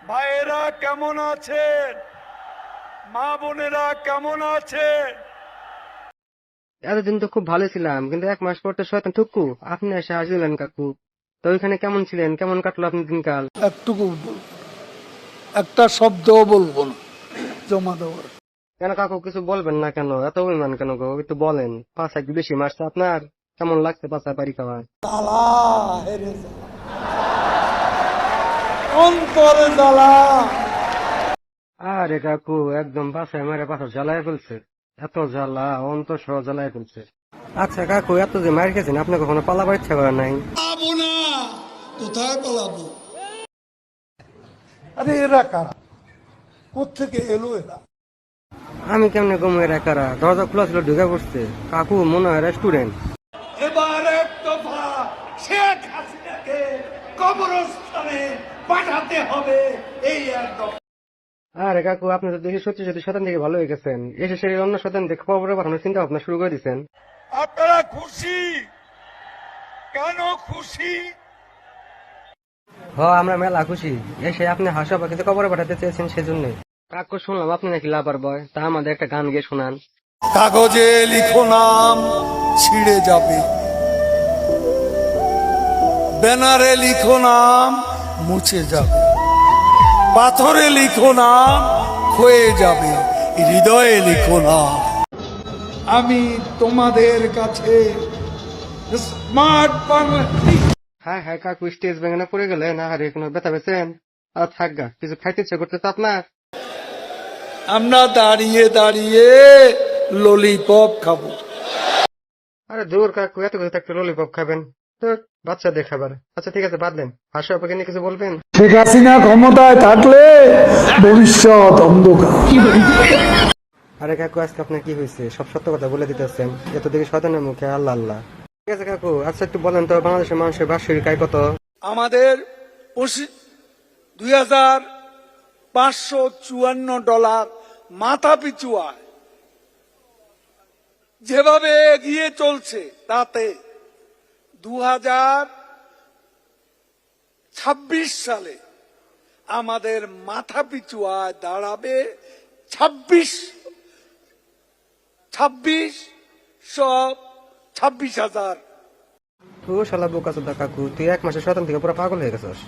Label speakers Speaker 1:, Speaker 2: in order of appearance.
Speaker 1: ভাইয়েরা কেমন আছেন? মা বোনেরা কেমন আছেন?
Speaker 2: এতদিন তো খুব ভালো ছিলাম, কিন্তু 1 মাস পর তো শয়তান ঠুকু আপনি এসে আসলেন কাকু। তো ওইখানে কেমন ছিলেন, কেমন কাটলো আপনার দিনকাল?
Speaker 3: একটুকু বলবো, একটা শব্দও বলবো না জমা দেওয়ার।
Speaker 2: কেন কাকু কিছু বলবেন না কেন? এত অভিমান কেন গো? একটু বলেন। পাশা কি বেশি মারছে আপনার? কেমন লাগছে পাশায় বাড়ি খাওয়া?
Speaker 3: জ্বালা হেরে জ্বালা, অন্তরে জ্বালা।
Speaker 2: আরে কাকু একদম বাসায় মেরে পাথর জ্বালায় ফেলছে। এত জ্বালা, অন্তর সহ জ্বালায় ফেলছে। আচ্ছা কাকু, এত যে মার খেয়েছেন, আপনি কখনো পালাবার ইচ্ছা করে নাই?
Speaker 3: পালাবো না, কোথায় পালাবো? আরে এরা কারা, কোত্থেকে এলো এরা?
Speaker 2: আমি কেমনে গমু এর একারা? দরজা খোলা ছিল, ঢুকে পড়ছে। কাকু মনে হয় রেস্টুরেন্ট।
Speaker 1: এবার এক দফা শেখ হাসিনাকে কবরস্থানে পাঠাতে হবে, এই এক দফা।
Speaker 2: আরে কাকু, আপনি তো দেখি সত্যি সত্যি শতান থেকে ভালো হয়ে গেছেন। এসে সেই অন্য শতান দেখে খবরে পাঠানোর চিন্তা ভাবনা শুরু করে দিচ্ছেন।
Speaker 1: আপনারা খুশি? কেন খুশি?
Speaker 2: আমরা মেলা খুশি। এসে আপনি হাসা পাখিতে খবরে পাঠাতে চেয়েছেন, সেজন্য। কাকু শুনলাম আপনি নাকি লাভার বয়, তা আমাদের একটা গান গিয়ে শোনান।
Speaker 3: কাগজে লিখো নাম, ছিঁড়ে যাবে। ব্যানারে লিখো নাম, মুছে যাবে। পাথরে লিখো নাম, ক্ষয়ে যাবে। হৃদয়ে লিখো নাম। আমি তোমাদের কাছে স্মার্ট বাংলা।
Speaker 2: হ্যাঁ হ্যাঁ কাকু, স্টেজ ভেঙে না পড়ে গেলে না? আরে কোনো ব্যথা পেয়েছেন? আর থাক গা, কিছু খাইতে ইচ্ছে করতে তো আপনার।
Speaker 3: আমরা দাঁড়িয়ে দাঁড়িয়ে ললিপপ খাবো।
Speaker 2: আরে দূর কাকু, এত কিছু থাকতে ললিপপ খাবেন? তো বাচ্চাদের খাবার। আচ্ছা ঠিক আছে, বাদ দেন। হাসা পাখি নিয়ে কিছু বলবেন?
Speaker 3: শেখ হাসিনা ক্ষমতায় থাকলে ভবিষ্যৎ অন্ধকার।
Speaker 2: আরে কাকু, আজকে আপনার কি হয়েছে? সব সত্য কথা বলে দিতেছেন, এত দেখি শয়তানের মুখে আল্লাহ আল্লাহ। ঠিক আছে কাকু, আচ্ছা একটু বলেন তো, বাংলাদেশের মানুষের বার্ষিক আয় কত?
Speaker 3: আমাদের $2,554 মাথা পিছু আয়। যেভাবে এগিয়ে চলছে তাতে 2026 সালে আমাদের মাথা পিছু আয় দাঁড়াবে 26,000।
Speaker 2: তুই শালা বোকা চোদা কাকু, তুই 1 মাসে শয়তান থেকে পুরো পাগল হয়ে গেছিস।